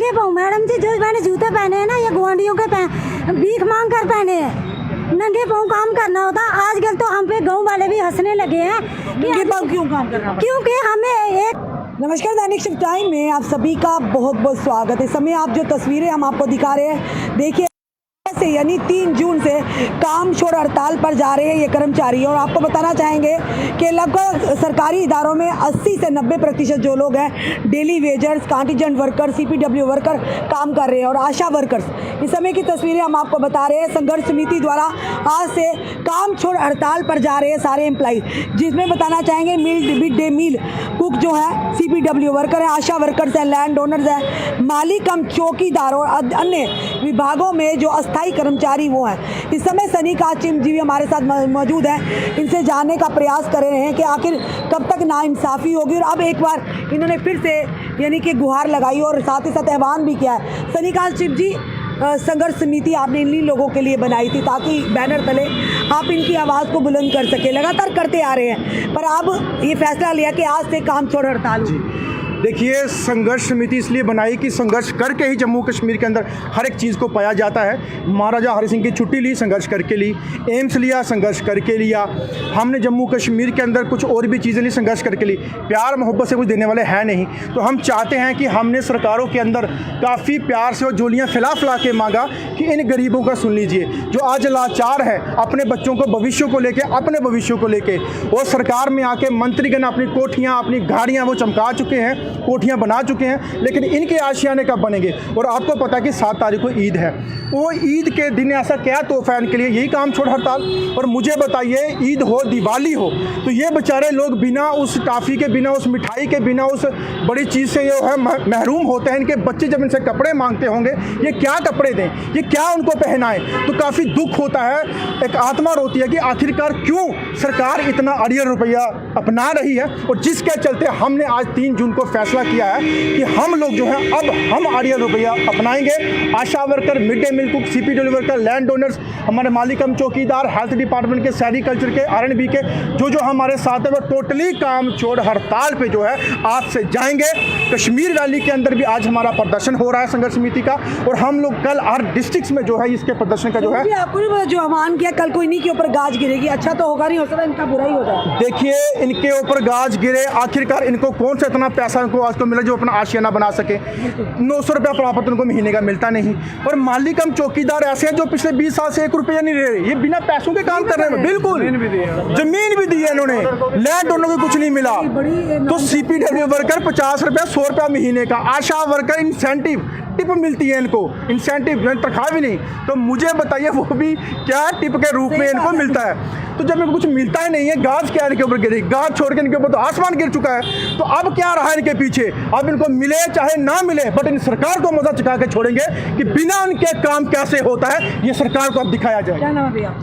नंगे पाँव मैडम जी, जो मैंने जूते पहने हैं ना, ये गुआंढियों के भीख मांग कर पहने हैं। नंगे पाँव काम करना होता। आजकल तो हम पे गाँव वाले भी हंसने लगे हैं कि क्यों काम करना, क्योंकि हमें एक। नमस्कार, दैनिक शिफ्ट टाइम में आप सभी का बहुत बहुत स्वागत है। इस समय आप जो तस्वीरें हम आपको दिखा रहे हैं, देखिए से यानी 3 जून से काम छोड़ हड़ताल पर जा रहे हैं ये कर्मचारी। और आपको बताना चाहेंगे कि लगभग सरकारी इदारों में 80 से 90% जो लोग हैं daily wagers, contingent worker, CPW worker काम कर रहे हैं और आशा वर्कर्स। इस समय की तस्वीरें हम आपको बता रहे हैं। संघर्ष समिति द्वारा आज से काम छोड़ हड़ताल पर जा रहे हैं सारे एम्प्लॉय, जिसमें बताना चाहेंगे मिड डे मील कुक जो है, CPW वर्कर है, आशा वर्कर्स हैं, लैंड ओनर्स हैं, मालिक कम चौकीदार और अन्य विभागों में जो अस्थायी कर्मचारी वो हैं। इस समय सनी कासिम जी भी हमारे साथ मौजूद हैं। इनसे जानने का प्रयास कर रहे हैं कि आखिर कब तक नाइंसाफ़ी होगी। और अब एक बार इन्होंने फिर से यानी कि गुहार लगाई और साथ ही साथ आह्वान भी किया है। सनी कासिम जी, संघर्ष समिति आपने इन्हीं लोगों के लिए बनाई थी ताकि बैनर तले आप इनकी आवाज़ को बुलंद कर सके, लगातार करते आ रहे हैं, पर अब ये फैसला लिया कि आज से काम छोड़ हड़ताल। देखिए, संघर्ष समिति इसलिए बनाई कि संघर्ष करके ही जम्मू कश्मीर के अंदर हर एक चीज़ को पाया जाता है। महाराजा हरि सिंह की छुट्टी ली, संघर्ष करके ली। एम्स लिया, संघर्ष करके लिया। हमने जम्मू कश्मीर के अंदर कुछ और भी चीज़ें ली, संघर्ष करके ली। प्यार मोहब्बत से कुछ देने वाले हैं नहीं, तो हम चाहते हैं कि हमने सरकारों के अंदर काफ़ी प्यार से और झोलियाँ फैला के मांगा कि इन गरीबों का सुन लीजिए, जो आज लाचार है अपने बच्चों को भविष्य को लेके, अपने भविष्य को लेके। और सरकार में आके मंत्रीगण अपनी कोठियाँ, अपनी गाड़ियाँ वो चमका चुके हैं, कोठियाँ बना चुके हैं, लेकिन इनके आशियाने कब बनेंगे। और आपको पता है कि 7 तारीख को ईद है, वो ईद के दिन ऐसा क्या तोहफा है इनके लिए, यही काम छोड़ हड़ताल। और मुझे बताइए, ईद हो, दिवाली हो, तो ये बेचारे लोग बिना उस टाफ़ी के, बिना उस मिठाई के, बिना उस बड़ी चीज़ से जो है महरूम होते हैं। इनके बच्चे जब इनसे कपड़े मांगते होंगे, ये क्या कपड़े दें, ये क्या उनको पहनाएं, तो काफ़ी दुख होता है, एक आत्मा रोती है कि आखिरकार क्यों सरकार इतना अड़ियल रुपया अपना रही है। और जिसके चलते हमने आज 3 जून को फैसला किया है कि हम लोग जो है अब हम अड़ियल रुपया अपनाएंगे। ASHA worker, mid day meal cook, CPW worker, land owners, हमारे मालिक कम चौकीदार, हेल्थ डिपार्टमेंट के, सेरिकल्चर के, R&B के जो हमारे साथ है, वो टोटली काम छोड़ हड़ताल पे जो है आज से जाएंगे। कश्मीर वैली के अंदर भी आज हमारा प्रदर्शन हो रहा है संघर्ष समिति का, और हम लोग कल हर डिस्ट्रिक्ट में जो है इसके प्रदर्शन का जो है। आपको नहीं पता जो आह्वान किया, कल कोई इन्हीं के ऊपर गाज गिरेगी, अच्छा तो होगा नहीं, हो सकता इनका बुरा ही हो जाए। देखिए, इनके ऊपर गाज गिरे, आखिरकार इनको कौन सा इतना पैसा इनको आज को मिला जो अपना आशियाना बना सके। 900 रुपया प्रॉपर्टी उनको महीने का मिलता नहीं। और मालिक हम चौकीदार ऐसे हैं जो पिछले 20 साल से 1 रुपया नहीं ले रहे, ये बिना पैसों के काम कर रहे हैं। बिल्कुल, जमीन भी दी है इन्होंने, लैंड ओनर को कुछ नहीं मिला। तो CPW वर्कर 50 रुपया, 100 रुपया महीने का। आशा वर्कर इंसेंटिव टिप मिलती है इनको, इंसेंटिव तनख्वाह भी नहीं। तो मुझे बताइए वो भी क्या टिप के रूप में इनको मिलता है। तो जब इनको कुछ मिलता ही नहीं है, गाज क्या इनके ऊपर गिरी, गाज छोड़ के इनके ऊपर तो आसमान गिर चुका है। तो अब क्या रहा इनके पीछे, अब इनको मिले चाहे ना मिले, बट इन सरकार को मजा चुका के छोड़ेंगे कि बिना उनके काम कैसे होता है, ये सरकार को अब दिखाया जाए। क्या नाम है भैया?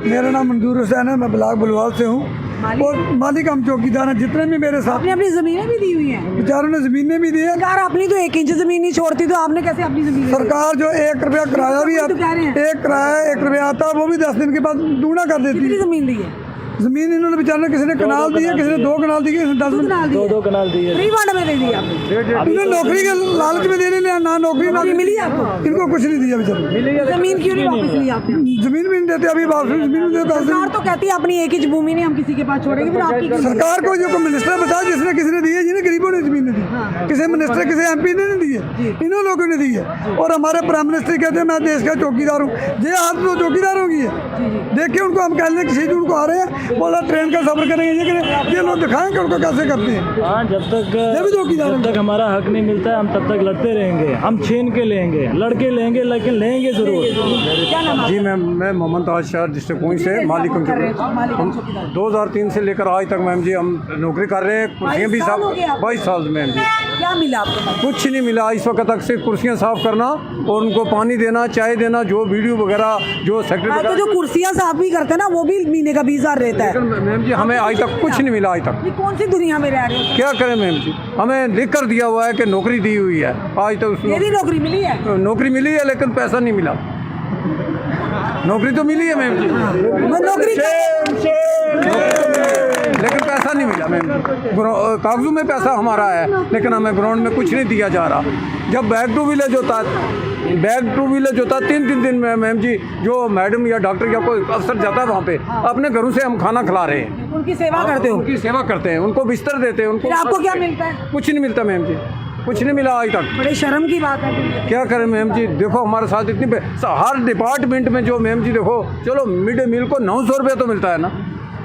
मेरा नाम मंजूर हुसैन है, मैं ब्लाक बुलवाल से हूँ। और मालिक हम चौकीदार हैं, जितने भी मेरे साथ। आपने अपनी जमीनें भी दी हुई हैं? बेचारों ने ज़मीनें भी दी है। सरकार अपनी तो 1 इंच जमीन नहीं छोड़ती, तो आपने कैसे अपनी जमीन? सरकार जो 1 रुपया किराया भी आता, 1 रुपया आता है, वो भी 10 दिन के बाद दूना कर देती है। जमीन दी है? जमीन इन्होंने बेचारे, किसी ने कनाल दी है, किसी ने 2 कनाल दी है, किसी ने 10 दो कनाल दी है। फ्री फंड में दे दी आपने? इन्होंने नौकरी के लालच में दे लिया, ना नौकरी ना मिली आपको? इनको कुछ नहीं दिया बेचारे। जमीन क्यों नहीं वापस ली आपने? जमीन भी नहीं देते, अभी वापस जमीन नहीं देते। सरकार तो कहती है अपनी 1 इंच भूमि नहीं हम किसी के पास छोड़ेंगे, फिर आपकी सरकार को जो मिनिस्टर बताया, जिसने किसी ने दी है, जिन्हें गरीबों ने जमीन दी, किसी मिनिस्टर, किसी MP ने नहीं दी है, इन्होंने लोगों ने दी है। और हमारे प्राइम मिनिस्टर कहते हैं मैं देश का चौकीदार हूँ। ये हाथ तो चौकीदारों की है। देखिए उनको हम कहने किसी जून को आ रहे हैं, बोला ट्रेन का सफर करेंगे, ये लोग दिखाएंगे उनको कैसे करते हैं। हाँ, जब तक हमारा हक नहीं मिलता है, हम तब तक लड़ते रहेंगे। हम छीन के लेंगे, लड़के लेंगे, लेकिन लेंगे जरूर। जी मैं मोहम्मद ताज शाह डिस्ट्रिक्ट पुंछ से मालिक कम चौकीदार। 2003 से लेकर आज तक मैम जी हम नौकरी कर रहे हैं। कुर्सियाँ भी साफ 22 साल मैम जी। क्या मिला आपको? कुछ नहीं मिला इस वक्त तक, सिर्फ कुर्सियाँ साफ करना और उनको पानी देना, चाय देना, जो वीडियो वगैरह जो सेक्रेटरी। तो जो कुर्सियाँ साफ भी करते हैं ना, वो भी महीने का 20,000 रहता है। मैम जी हमें आज तक कुछ नहीं मिला। आज तक ये कौन सी दुनिया में रह रहे हो? क्या करें मैम जी, हमें लिख कर दिया हुआ है कि नौकरी दी हुई है। आज तक ये भी नौकरी मिली है? नौकरी मिली है लेकिन पैसा नहीं मिला। नौकरी तो मिली है मैम जी, नौकरी लेकिन पैसा नहीं मिला मैम। कागजों में पैसा हमारा है, लेकिन हमें ग्राउंड में कुछ नहीं दिया जा रहा। जब बैक टू विलेज होता 3-3 दिन में मैम जी, जो मैडम या डॉक्टर या कोई अफसर जाता है वहाँ पे, अपने घरों से हम खाना खिला रहे हैं। उनकी सेवा करते हो? उनकी सेवा करते हैं, उनको बिस्तर देते हैं। फिर आपको क्या मिलता है? कुछ नहीं मिलता मैम जी, कुछ नहीं मिला आज तक। बड़े शर्म की बात है। क्या करें मैम जी, देखो हमारे साथ इतनी हर डिपार्टमेंट में जो मैम जी देखो, चलो मिड डे मील को 900 रुपये तो मिलता है ना।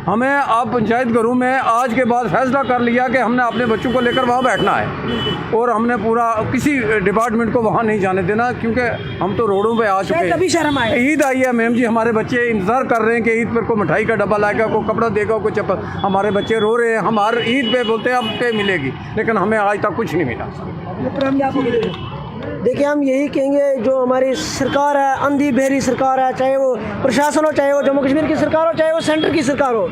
हमें आप पंचायत घरों में आज के बाद फैसला कर लिया कि हमने अपने बच्चों को लेकर वहाँ बैठना है, और हमने पूरा किसी डिपार्टमेंट को वहाँ नहीं जाने देना, क्योंकि हम तो रोडों पे आ चुके हैं। तभी शर्म आए। ईद आई है मैम जी, हमारे बच्चे इंतजार कर रहे हैं कि ईद पर कोई मिठाई का डब्बा लाएगा, कोई कपड़ा देगा, कोई चप्पल। हमारे बच्चे रो रहे हैं, हम हर ईद पे बोलते हैं अब पे मिलेगी, लेकिन हमें आज तक कुछ नहीं मिला। देखिए, हम यही कहेंगे, जो हमारी सरकार है, अंधी बहरी सरकार है, चाहे वो प्रशासन हो, चाहे वो जम्मू कश्मीर की सरकार हो, चाहे वो सेंटर की सरकार हो,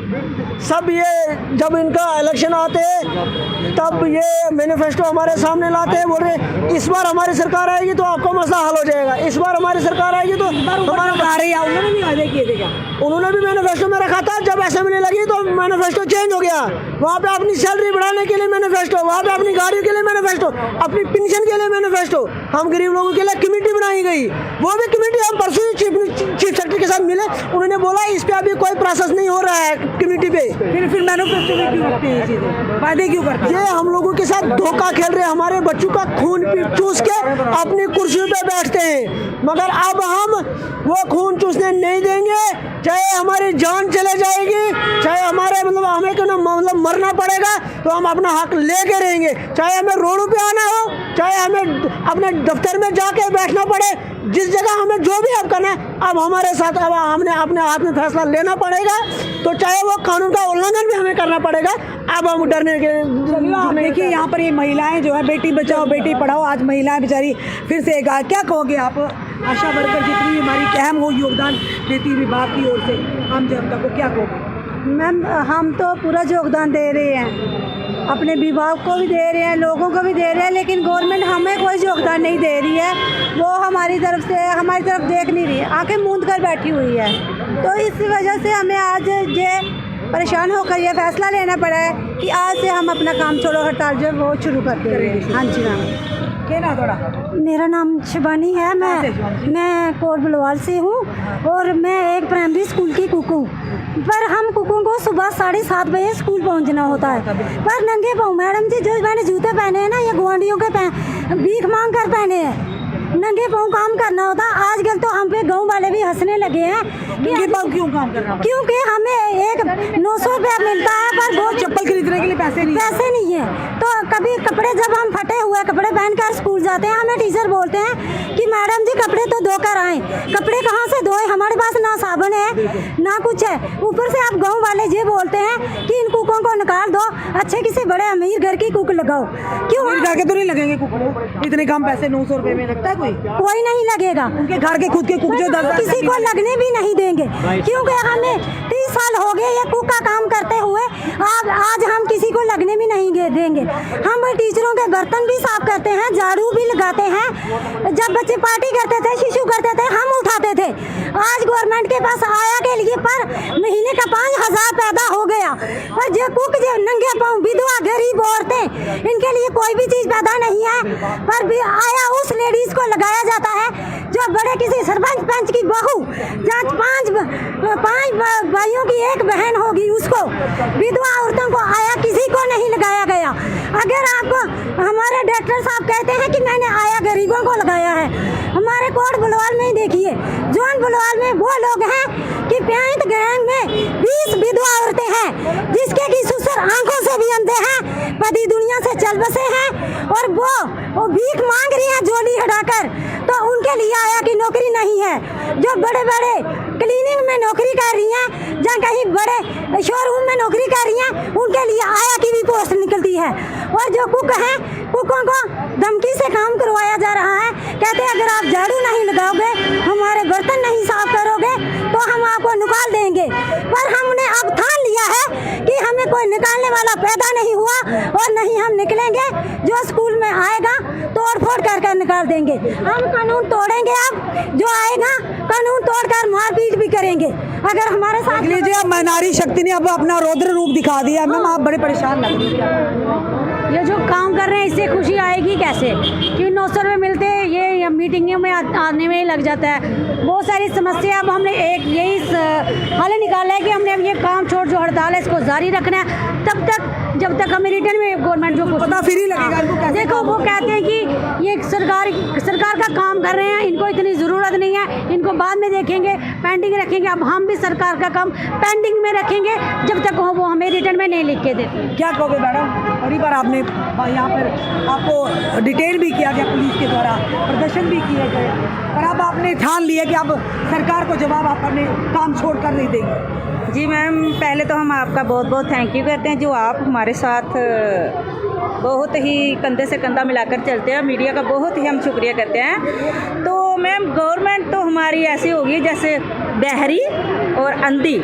सब ये जब इनका इलेक्शन आते हैं तब ये मैनिफेस्टो हमारे सामने लाते हैं, बोल रहे इस बार हमारी सरकार आएगी तो आपका मसला हल हो जाएगा, इस बार हमारी सरकार आएगी तो हमारा। उन्होंने भी वादे किए थे क्या? उन्होंने भी मैनिफेस्टो में रखा था, जब असेंबली लगी तो मैनिफेस्टो चेंज हो गया। वहाँ पे अपनी सैलरी बढ़ाने के लिए मैनिफेस्टो, वहाँ पे अपनी गाड़ियों के लिए मैनिफेस्टो, अपनी पेंशन के लिए मैनिफेस्टो, हम गरीब लोगों के लिए कमेटी बनाई गई। वो भी कमेटी हम परसों चीफ सेक्रेटरी के साथ मिले, उन्होंने बोला इस पे अभी कोई प्रोसेस नहीं हो रहा है कमेटी पे। फिर मैनिफेस्टो में क्यों रखते हैं ये चीजें? वादे क्यों करते हैं? ये हम लोगों के साथ धोखा खेल रहे हैं, हमारे बच्चों का खून चूस के अपनी कुर्सियों पे बैठते हैं, मगर अब हम वो खून चूसने नहीं देंगे, चाहे हमारी जान चले जाएगी, चाहे हमारे हमें क्यों मतलब मरना पड़ेगा, तो हम अपना हक लेके रहेंगे, चाहे हमें रोडों पे आना हो, चाहे हमें अपने दफ्तर में जाके बैठना पड़े, जिस जगह हमें जो भी अब करना है, अब हमारे साथ अब हमने अपने हाथ में फैसला लेना पड़ेगा, तो चाहे वो कानून का उल्लंघन भी हमें करना पड़ेगा। अब हम डरने के देखिए, यहाँ पर ये महिलाएं जो है, बेटी बचाओ बेटी पढ़ाओ, आज महिलाएं बेचारी फिर से क्या कहोगे आप? आशा वर्कर जितनी हमारी अहम हो योगदान देती विभाग की ओर से आम जनता को, क्या कहोगे? मैम, हम तो पूरा योगदान दे रहे हैं, अपने विभाग को भी दे रहे हैं, लोगों को भी दे रहे हैं, लेकिन गवर्नमेंट हमें कोई योगदान नहीं दे रही है। वो हमारी तरफ देख नहीं रही है, आंखें मूंद कर बैठी हुई है। तो इस वजह से हमें आज ये परेशान होकर ये फैसला लेना पड़ा है कि आज से हम अपना काम छोड़ो हड़ताल जो वो शुरू करते हैं। हाँ जी मैम। क्या ना थोड़ा? मेरा नाम शिवानी है, मैं कोट बलवाल से हूँ, और मैं एक प्राइमरी स्कूल की कुक हूँ। पर हम कुकों को सुबह 7:30 बजे स्कूल पहुँचना होता है, पर नंगे पाँव। मैडम जी, जो मैंने जूते पहने हैं ना, ये गुआंढियों के भीख मांग कर पहने हैं, नंगे पाँव काम करना होता। आजकल तो हम पे गाँव वाले भी हंसने लगे हैं नंगे पाँव क्यों काम करना? क्योंकि हमें एक 900 रुपया मिलता है, पर वो चप्पल खरीदने के लिए पैसे नहीं है। तो कभी कपड़े, जब हम फटे हुए कपड़े पहनकर स्कूल जाते हैं, हमें टीचर बोलते हैं कि मैडम जी कपड़े तो धोकर आए। कपड़े कहाँ से धोए? हमारे पास ना साबुन है ना कुछ है। ऊपर से आप गाँव वाले ये बोलते हैं कि इन कुकों को निकाल दो, अच्छे किसी बड़े अमीर घर की कुक लगाओ। क्यों? घर के तो नहीं लगेंगे कुक को, इतने कम पैसे 900 रुपये में लगता है कोई नहीं लगेगा। उनके घर के खुद के कुक जो 10 किसी को लगने भी नहीं देंगे, क्योंकि हमें 30 साल हो गए ये कुक का काम करते हुए। आज हम किसी को लगने भी नहीं देंगे। हम टीचरों के बर्तन भी साफ करते हैं, झाड़ू भी लगाते हैं। जब बच्चे पार्टी करते थे, शिशु करते थे, हम उठाते थे। आज गवर्नमेंट के पास आया के लिए पर महीने का 5000 पैदा हो गया, पर जो कुक, जो नंगे पाँव विधवा गरीब औरतें, इनके लिए कोई भी चीज पैदा नहीं है। पर भी आया उस लेडीज को लगाया जाता है जो बड़े किसी सरपंच पंच की बहू, जहाँ 5 भाइयों की एक बहन होगी, उसको, विधवा औरतों को आया किसी को नहीं लगाया गया। अगर आपको हमारे डॉक्टर साहब कहते हैं कि मैंने आया गरीबों को लगाया है, हमारे कोट बुलवाल में ही देखिए, जोन बुलवाल में वो लोग हैं कि 65 गैंग में 20 विधवा औरतें हैं, जिसके की ससुर आंखों से भी अंधे हैं, पति दुनिया से चल बसे हैं, और वो भीख मांग रही है झोली हटाकर। तो उनके लिए आया की नौकरी नहीं है। जो बड़े बड़े क्लीनिंग में नौकरी कर रही हैं, जहाँ कहीं बड़े शोरूम में नौकरी कर रही हैं, उनके लिए आया की भी पोस्ट निकलती है। और जो कुक हैं, कुकों को धमकी से काम करवाया जा रहा है। कहते हैं अगर आप झाड़ू नहीं लगाओगे, हमारे बर्तन नहीं साफ करोगे, तो हम आपको निकाल देंगे। पर हमने अब ठान लिया है कि हमें कोई निकालने वाला पैदा नहीं हुआ, और नहीं हम निकलेंगे। जो स्कूल में आएगा तो तोड़ फोड़ कर निकाल देंगे। हम कानून तोड़ेंगे, अब जो आएगा कानून तोड़कर मारपीट भी करेंगे अगर हमारे साथ। देख लीजिए, अब नारी शक्ति ने अब अपना रौद्र रूप दिखा दिया। मैम आप बड़े परेशान लग रही हैं। ये जो काम कर रहे हैं इससे खुशी आएगी कैसे कि 900 रुपये मिलते हैं, ये मीटिंगों में आने में ही लग जाता है। बहुत सारी समस्या, अब हमने एक यही हल निकाला है कि हमने अब ये काम छोड़ जो हड़ताल है इसको जारी रखना है तब तक जब तक हमें रिटर्न में गवर्नमेंट जो पता फ्री लगेगा इनको कैसे। देखो वो कहते हैं कि ये सरकार का काम कर रहे हैं, इनको इतनी ज़रूरत नहीं है, इनको बाद में देखेंगे, पेंडिंग रखेंगे। अब हम भी सरकार का काम पेंडिंग में रखेंगे जब तक वो हमें रिटर्न में नहीं लिख के देते। क्या कहोगे मैडम, पहली बार आपने यहाँ पर आपको डिटेन भी किया गया पुलिस के द्वारा, प्रदर्शन भी किए गए, और अब आपने ठान लिया कि अब सरकार को जवाब आप अपने काम छोड़ कर नहीं देंगे। जी मैम, पहले तो हम आपका बहुत बहुत थैंक यू करते हैं जो आप हमारे साथ बहुत ही कंधे से कंधा मिलाकर चलते हैं। मीडिया का बहुत ही हम शुक्रिया करते हैं। तो मैम गवर्नमेंट तो हमारी ऐसी होगी जैसे बहरी और अंधी,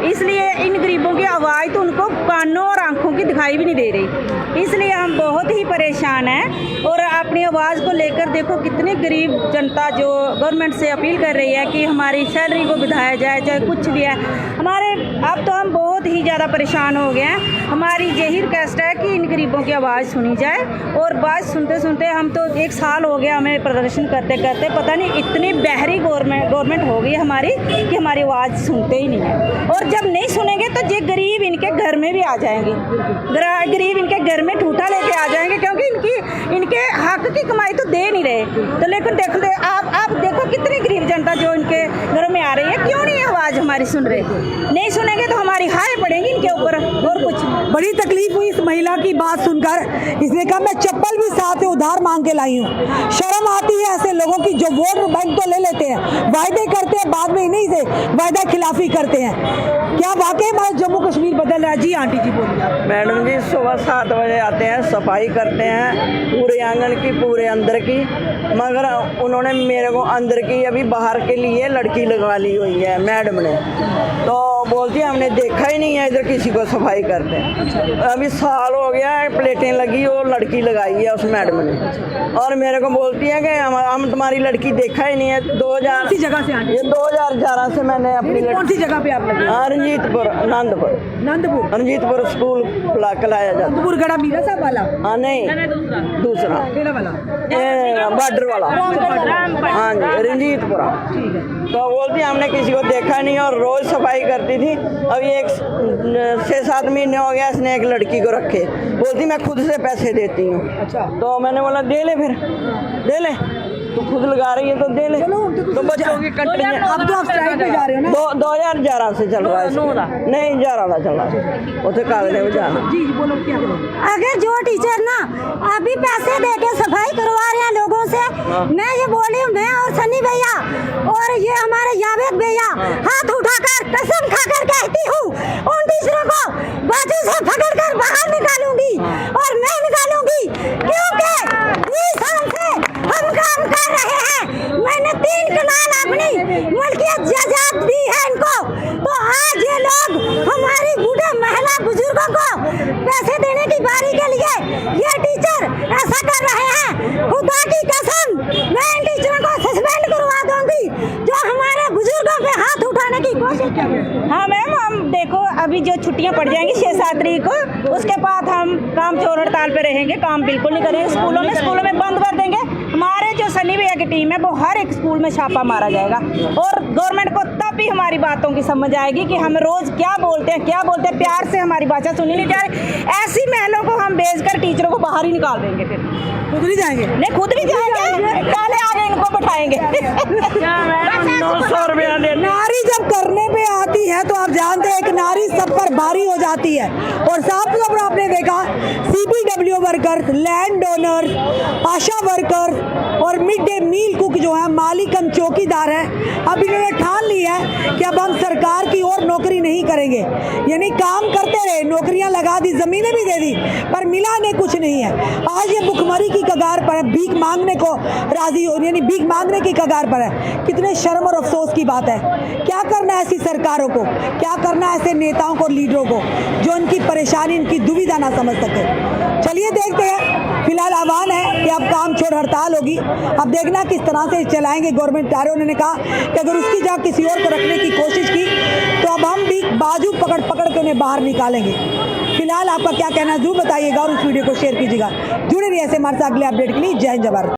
इसलिए इन गरीबों की आवाज़ तो उनको कानों और आंखों की दिखाई भी नहीं दे रही, इसलिए हम बहुत ही परेशान हैं। और अपनी आवाज़ को लेकर देखो कितनी गरीब जनता जो गवर्नमेंट से अपील कर रही है कि हमारी सैलरी को बढ़ाया जाए, चाहे कुछ भी है हमारे। अब तो हम बहुत ही ज़्यादा परेशान हो गए हैं। हमारी यही रिक्वेस्ट है कि इन गरीबों की आवाज़ सुनी जाए। और बात सुनते सुनते हम तो 1 साल हो गया हमें प्रदर्शन करते करते, पता नहीं इतनी बहरी गवर्नमेंट हो गई हमारी कि हमारी आवाज़ सुनते ही नहीं है। और जब नहीं सुनेंगे तो ये गरीब इनके घर में भी आ जाएंगे, गरीब इनके घर में ठूठा लेके आ जाएंगे, क्योंकि इनके हक की कमाई तो दे नहीं रहे। तो लेकिन देखो आप देखो कितनी गरीब जनता जो इनके घरों में आ रही है, क्यों नहीं आवाज़ हमारी सुन रहे? नहीं सुनेंगे तो हमारी हाय पड़ेंगी इनके ऊपर, और कुछ। बड़ी तकलीफ हुई इस महिला की बात सुनकर। इसने कहा मैं चप्पल भी साथ में उधार मांग के लाई हूँ। शर्म आती है ऐसे लोगों की जो वोट बैंक तो ले लेते हैं, वायदे करते हैं, बाद में इन्हीं से वायदा खिलाफी करते हैं। क्या वाकई में जम्मू कश्मीर बदल रहा है? जी आंटी जी बोलिए। मैडम जी, सुबह 7 बजे आते हैं, सफाई करते हैं पूरे आंगन की, पूरे अंदर की, मगर उन्होंने मेरे को अंदर की अभी बाहर के लिए लड़की लगा ली हुई है मैडम ने। तो बोलती है हमने देखा ही नहीं है इधर किसी को सफाई करते। अभी साल हो गया है, प्लेटें लगी और लड़की लगाई है उस मैडम ने, और मेरे को बोलती है कि हम तुम्हारी लड़की देखा ही नहीं है। 2000 किसी जगह से आंटी? ये 2011 से मैंने अपनी कौन सी जगह पे आप लगे? रंजीतपुर, नंदपुर रंजीतपुर स्कूल खिलाया जाता। नंदपुर गड़ा मीरा साहब वाला? हाँ नहीं, दूसरा वाला बॉर्डर वाला, हाँ जी, रंजीतपुरा। तो बोलती हमने किसी को देखा नहीं और रोज सफाई करती थी। अभी 6-7 महीने हो गया इसने एक लड़की को रखे, बोलती मैं खुद से पैसे देती हूँ। अच्छा। तो मैंने बोला दे ले, फिर दे ले, तू खुद लगा रही है तो दे ले। तो बच्चों की कट रही है। अब तो आप स्ट्राइक पे जा रहे हो ना? 2011 से चल रहा है, नहीं 11 का चल रहा है, उसे कागज में जाना। जी बोलो क्या करोगे? अगर जो टीचर ना अभी पैसे दे के सफाई करवा रहे हैं लोगों से, मैं ये बोली हूँ, मैं और सनी भैया और ये हमारे जावेद भैया हाथ उठाकर कसम खाकर कहती हूँ उन टीचरों को बाजू से पकड़कर बाहर निकालूंगी, और मैं निकालूंगी क्योंकि 20 साल से हम काम कर रहे हैं। मैंने 3 कनाल अपनी मलकियत जायदाद दी है इनको, तो आज ये लोग हमारी बूढ़े महिला बुजुर्गों को पैसे देने की बारी के लिए ये टीचर ऐसा कर रहे हैं। खुदा की कसम मैं इन टीचरों को सस्पेंड करवा दूंगी जो हमारे बुजुर्गों पे हाथ उठाने की कोशिश कर रहे हैं। हाँ मैम, हम देखो अभी जो छुट्टियां पड़ जाएंगी 6-7 तारीख को, उसके बाद हम काम चोर हड़ताल पे रहेंगे, काम बिल्कुल नहीं करेंगे। स्कूलों में बंद कर देंगे। हमारे जो सनी भैया की टीम है वो हर एक स्कूल में छापा मारा जाएगा, और गवर्नमेंट को तब भी हमारी बातों की समझ आएगी कि हम रोज क्या बोलते हैं, प्यार से हमारी भाषा सुनी नहीं जा रही। ऐसी महिलाओं को हम भेजकर टीचरों को बाहर ही निकाल देंगे, फिर खुद नहीं जाएंगे? नहीं, खुद भी जाएंगे, पहले आगे इनको बैठाएंगे। 900 रुपया दे। नारी जब करने पे आती है तो आप जानते हैं एक नारी सब पर भारी हो जाती है। और साथ में आपने देखा CPW वर्कर, लैंड डोनर, आशा वर्कर और और मिड डे मील कुक जो है मालिक हम चौकीदार हैं। अब इन्होंने ठान लिया है कि अब हम सरकार की और नौकरी नहीं करेंगे, यानी काम करते रहे, नौकरियां लगा दी, जमीनें भी दे दी, पर मिला नहीं, कुछ नहीं है। आज ये भुखमरी की कगार पर है, भीख मांगने को राजी हो, यानी भीख मांगने की कगार पर है। कितने शर्म और अफसोस की बात है। क्या करना है ऐसी सरकारों को, क्या करना है ऐसे नेताओं को, लीडरों को जो इनकी परेशानी, इनकी दुविधा ना समझ सके। चलिए देखते हैं, फिलहाल आह्वान है कि अब काम छोड़ हड़ताल होगी। अब देखना किस तरह से चलाएंगे गवर्नमेंट कार्य। उन्होंने कहा कि अगर उसकी जगह किसी और को रखने की कोशिश की तो अब हम भी बाजू पकड़ पकड़ के उन्हें बाहर निकालेंगे। फिलहाल आपका क्या कहना है जरूर बताइएगा और उस वीडियो को शेयर कीजिएगा। जुड़े रहिए ऐसे हमारे साथ अगले अपडेट के लिए। जय हिंद, जय भारत।